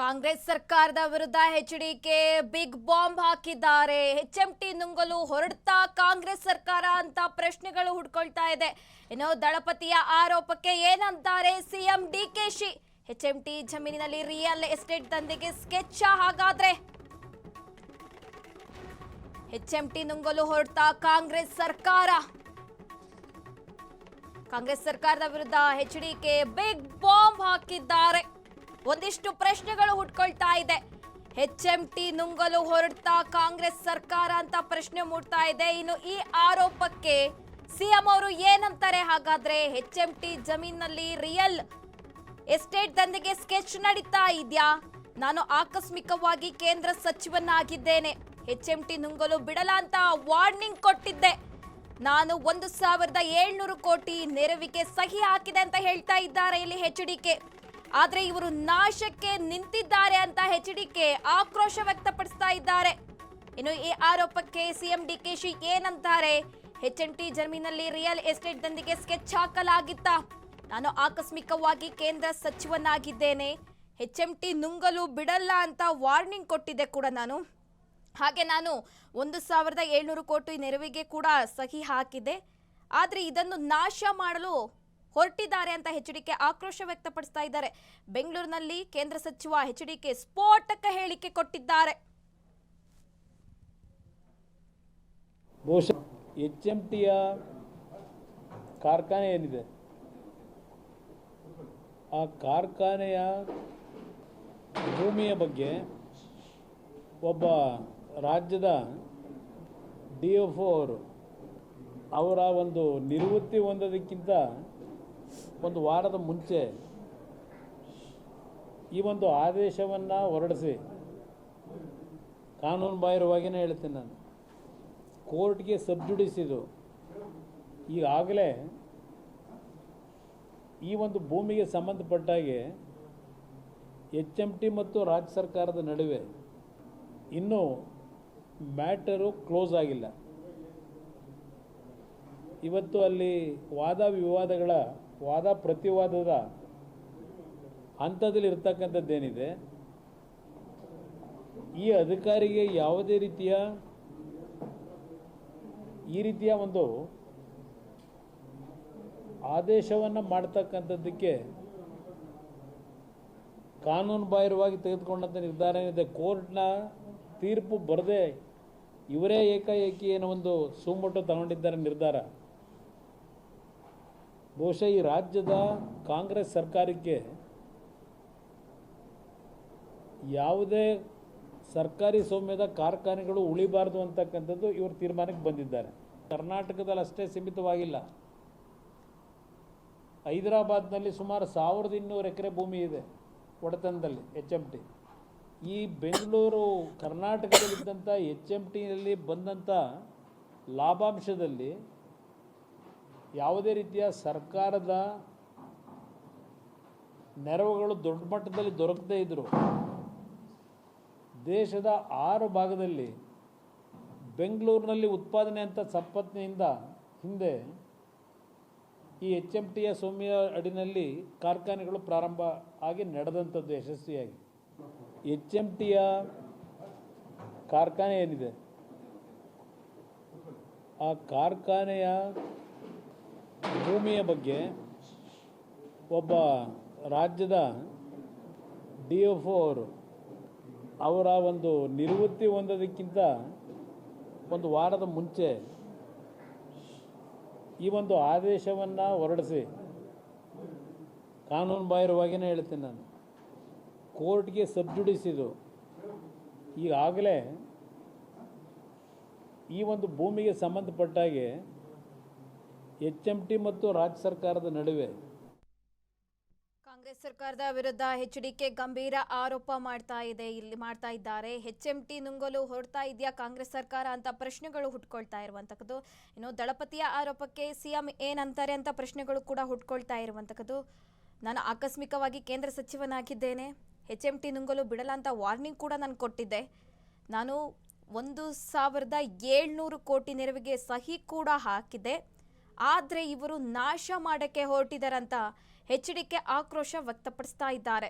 ಕಾಂಗ್ರೆಸ್ ಸರ್ಕಾರದ ವಿರುದ್ಧ HDK big bomb ಹಾಕಿದ್ದಾರೆ. ಎಚ್ಎಂಟಿ ನುಂಗಲು ಹೊರಡ್ತಾ ಕಾಂಗ್ರೆಸ್ ಸರ್ಕಾರ ಅಂತ ಪ್ರಶ್ನೆಗಳು ಹುಡ್ಕೊಳ್ತಾ ಇದೆ. ಇನ್ನು ದಳಪತಿಯ ಆರೋಪಕ್ಕೆ ಏನಂತಾರೆ ಸಿಎಂ ಡಿಕೆಶಿ? ಎಚ್ಎಂಟಿ ಜಮೀನಿನಲ್ಲಿ ರಿಯಲ್ ಎಸ್ಟೇಟ್ ದಂಧೆಗೆ ಸ್ಕೆಚ್ ಹಾಗಾದ್ರೆ? ಎಚ್ಎಂಟಿ ನುಂಗಲು ಹೊರಡ್ತಾ ಕಾಂಗ್ರೆಸ್ ಸರ್ಕಾರದ ವಿರುದ್ಧ ಎಚ್ಡಿಕೆ ಬಿಗ್ ಬಾಂಬ್ ಹಾಕಿದ್ದಾರೆ. ಒಂದಿಷ್ಟು ಪ್ರಶ್ನೆಗಳು ಹುಟ್ಕೊಳ್ತಾ ಇದೆ. ಎಚ್ಎಂಟಿ ನುಂಗಲು ಹೊರಡ್ತಾ ಕಾಂಗ್ರೆಸ್ ಸರ್ಕಾರ ಅಂತ ಪ್ರಶ್ನೆ ಮೂಡ್ತಾ ಇದೆ. ಇನ್ನು ಈ ಆರೋಪಕ್ಕೆ ಸಿಎಂ ಅವರು ಏನಂತಾರೆ ಹಾಗಾದ್ರೆ? ಎಚ್ಎಂಟಿ ಜಮೀನಿನಲ್ಲಿ ರಿಯಲ್ ಎಸ್ಟೇಟ್ ದಂಧೆಗೆ ಸ್ಕೆಚ್ ನಡೀತಾ ಇದೆಯಾ? ನಾನು ಆಕಸ್ಮಿಕವಾಗಿ ಕೇಂದ್ರ ಸಚಿವನಾಗಿದ್ದೇನೆ, ಎಚ್ಎಂಟಿ ನುಂಗಲು ಬಿಡಲ್ಲ ಅಂತ ವಾರ್ನಿಂಗ್ ಕೊಟ್ಟಿದ್ದೆ. ನಾನು 1700 ಕೋಟಿ ನೆರವಿಗೆ ಸಹಿ ಹಾಕಿದೆ ಅಂತ ಹೇಳ್ತಾ ಇದ್ದಾರೆ ಇಲ್ಲಿ ಎಚ್ಡಿಕೆ. ಆದ್ರೆ ಇವರು ನಾಶಕ್ಕೆ ನಿಂತಿದ್ದಾರೆ ಅಂತ ಎಚ್ಡಿಕೆ ಆಕ್ರೋಶ ವ್ಯಕ್ತಪಡಿಸ್ತಾ ಇದ್ದಾರೆ. ಇನ್ನು ಈ ಆರೋಪಕ್ಕೆ ಸಿಎಂ ಡಿಕೆಶಿ ಏನಂತಾರೆ? ಎಚ್ಎಂಟಿ ಜಮೀನಲ್ಲಿ ರಿಯಲ್ ಎಸ್ಟೇಟ್ ದಂಧೆಗೆ ಸ್ಕೆಚ್ ಹಾಕಲಾಗಿತ್ತಾ? ನಾನು ಆಕಸ್ಮಿಕವಾಗಿ ಕೇಂದ್ರ ಸಚಿವನಾಗಿದ್ದೇನೆ, ಎಚ್ಎಂಟಿ ನುಂಗಲು ಬಿಡಲ್ಲ ಅಂತ ವಾರ್ನಿಂಗ್ ಕೊಟ್ಟಿದ್ದೆ ಕೂಡ ನಾನು. ಹಾಗೆ ನಾನು 1700 ಕೋಟಿ ನೆರವಿಗೆ ಕೂಡ ಸಹಿ ಹಾಕಿದೆ. ಆದರೆ ಇದನ್ನು ನಾಶ ಮಾಡಲು ಹೊರಟಿದ್ದಾರೆ ಅಂತ ಎಚ್ಡಿಕೆ ಆಕ್ರೋಶ ವ್ಯಕ್ತಪಡಿಸ್ತಾ ಇದ್ದಾರೆ. ಬೆಂಗಳೂರಿನಲ್ಲಿ ಕೇಂದ್ರ ಸಚಿವ ಎಚ್ಡಿಕೆ ಸ್ಫೋಟಕ ಹೇಳಿಕೆ ಕೊಟ್ಟಿದ್ದಾರೆ. ಬಹುಶಃ ಎಚ್ಎಂಟಿಯ ಕಾರ್ಖಾನೆ ಏನಿದೆ, ಆ ಕಾರ್ಖಾನೆಯ ಭೂಮಿಯ ಬಗ್ಗೆ ಒಬ್ಬ ರಾಜ್ಯದ DFO ಅವರ ಒಂದು ನಿವೃತ್ತಿ ಹೊಂದೋದಕ್ಕಿಂತ ಒಂದು ವಾರದ ಮುಂಚೆ ಈ ಒಂದು ಆದೇಶವನ್ನು ಹೊರಡಿಸಿ, ಕಾನೂನು ಬಾಹಿರವಾಗಿಯೇ ಹೇಳ್ತೀನಿ ನಾನು, ಕೋರ್ಟ್ಗೆ ಸಬ್ಜುಡಿಸಿದ್ದು. ಈಗಾಗಲೇ ಈ ಒಂದು ಭೂಮಿಗೆ ಸಂಬಂಧಪಟ್ಟಾಗೆ ಎಚ್ಎಂಟಿ ಮತ್ತು ರಾಜ್ಯ ಸರ್ಕಾರದ ನಡುವೆ ಇನ್ನೂ ಮ್ಯಾಟರು ಕ್ಲೋಸ್ ಆಗಿಲ್ಲ. ಇವತ್ತು ಅಲ್ಲಿ ವಾದ ಪ್ರತಿವಾದದ ಹಂತದಲ್ಲಿ ಇರ್ತಕ್ಕಂಥದ್ದೇನಿದೆ, ಈ ಅಧಿಕಾರಿಗೆ ಯಾವುದೇ ಈ ರೀತಿಯ ಒಂದು ಆದೇಶವನ್ನು ಮಾಡ್ತಕ್ಕಂಥದ್ದಕ್ಕೆ ಕಾನೂನು ಬಾಹಿರವಾಗಿ ತೆಗೆದುಕೊಂಡಂಥ ನಿರ್ಧಾರ ಏನಿದೆ, ಕೋರ್ಟ್ನ ತೀರ್ಪು ಬರದೆ ಇವರೇ ಏಕಾಏಕಿ ಏನೋ ಒಂದು ಸುಮೋಟೋ ತಗೊಂಡಿದ್ದಾರೆ ನಿರ್ಧಾರ. ಬಹುಶಃ ಈ ರಾಜ್ಯದ ಕಾಂಗ್ರೆಸ್ ಸರ್ಕಾರಕ್ಕೆ ಯಾವುದೇ ಸರ್ಕಾರಿ ಸ್ವಾಮ್ಯದ ಕಾರ್ಖಾನೆಗಳು ಉಳಿಬಾರ್ದು ಅಂತಕ್ಕಂಥದ್ದು ಇವರು ತೀರ್ಮಾನಕ್ಕೆ ಬಂದಿದ್ದಾರೆ. ಕರ್ನಾಟಕದಲ್ಲಿ ಅಷ್ಟೇ ಸೀಮಿತವಾಗಿಲ್ಲ, ಹೈದರಾಬಾದ್ನಲ್ಲಿ ಸುಮಾರು 1200 ಎಕರೆ ಭೂಮಿ ಇದೆ ಒಡೆತನದಲ್ಲಿ ಎಚ್ಎಂಟಿ. ಈ ಬೆಂಗಳೂರು ಕರ್ನಾಟಕದಲ್ಲಿದ್ದಂಥ ಎಚ್ಎಂಟಿಯಲ್ಲಿ ಬಂದಂಥ ಲಾಭಾಂಶದಲ್ಲಿ ಯಾವುದೇ ರೀತಿಯ ಸರ್ಕಾರದ ನೆರವುಗಳು ದೊಡ್ಡ ಮಟ್ಟದಲ್ಲಿ ದೊರಕದೇ ಇದ್ದರು. ದೇಶದ 6 ಭಾಗದಲ್ಲಿ ಬೆಂಗಳೂರಿನಲ್ಲಿ ಉತ್ಪಾದನೆ ಅಂತ ಸಂಪತ್ತಿನಿಂದ ಹಿಂದೆ ಈ ಎಚ್ಎಂಟಿಯ ಸ್ವಾಮ್ಯ ಅಡಿನಲ್ಲಿ ಕಾರ್ಖಾನೆಗಳು ಪ್ರಾರಂಭ ಆಗಿ ನಡೆದಂಥದ್ದು ಯಶಸ್ವಿಯಾಗಿ. ಎಚ್ಎಂಟಿಯ ಕಾರ್ಖಾನೆ ಏನಿದೆ, ಆ ಕಾರ್ಖಾನೆಯ ಭೂಮಿಯ ಬಗ್ಗೆ ಒಬ್ಬ ರಾಜ್ಯದ DFO ಅವರ ಒಂದು ನಿವೃತ್ತಿ ಹೊಂದೋದಕ್ಕಿಂತ ಒಂದು ವಾರದ ಮುಂಚೆ ಈ ಒಂದು ಆದೇಶವನ್ನು ಹೊರಡಿಸಿ, ಕಾನೂನು ಬಾಹಿರವಾಗಿಯೇ ಹೇಳ್ತೀನಿ ನಾನು, ಕೋರ್ಟ್ಗೆ ಸಬ್ಜುಡಿಸಿದ್ದು. ಈಗಾಗಲೇ ಈ ಒಂದು ಭೂಮಿಗೆ ಸಂಬಂಧಪಟ್ಟಾಗೆ ಎಚ್ಎಂಟಿ ಮತ್ತು ರಾಜ್ಯ ಸರ್ಕಾರದ ನಡುವೆ ಕಾಂಗ್ರೆಸ್ ಸರ್ಕಾರದ ವಿರುದ್ಧ ಎಚ್ಡಿಕೆ ಗಂಭೀರ ಆರೋಪ ಮಾಡ್ತಾ ಇದ್ದಾರೆ. ಎಚ್ಎಂಟಿ ನುಂಗಲು ಹೊರಡ್ತಾ ಇದೆಯಾ ಕಾಂಗ್ರೆಸ್ ಸರ್ಕಾರ ಅಂತ ಪ್ರಶ್ನೆಗಳು ಹುಟ್ಕೊಳ್ತಾ ಇರುವಂತದ್ದು. ಇನ್ನು ದಳಪತಿಯ ಆರೋಪಕ್ಕೆ ಸಿಎಂ ಏನಂತಾರೆ ಅಂತ ಪ್ರಶ್ನೆಗಳು ಕೂಡ ಹುಟ್ಕೊಳ್ತಾ ಇರುವಂತದ್ದು. ನಾನು ಆಕಸ್ಮಿಕವಾಗಿ ಕೇಂದ್ರ ಸಚಿವನಾಗಿದ್ದೇನೆ, ಎಚ್ಎಂಟಿ ನುಂಗಲು ಬಿಡಲ್ಲ ಅಂತ ವಾರ್ನಿಂಗ್ ಕೂಡ ನಾನು ಕೊಟ್ಟಿದ್ದೆ. ನಾನು 1700 ಕೋಟಿ ನೆರವಿಗೆ ಸಹಿ ಕೂಡ ಹಾಕಿದೆ. ಆದರೆ ಇವರು ನಾಶ ಮಾಡಕ್ಕೆ ಹೊರಟಿದ್ದಾರಂತ ಎಚ್ಡಿಕೆ ಆಕ್ರೋಶ ವ್ಯಕ್ತಪಡಿಸ್ತಾ ಇದ್ದಾರೆ.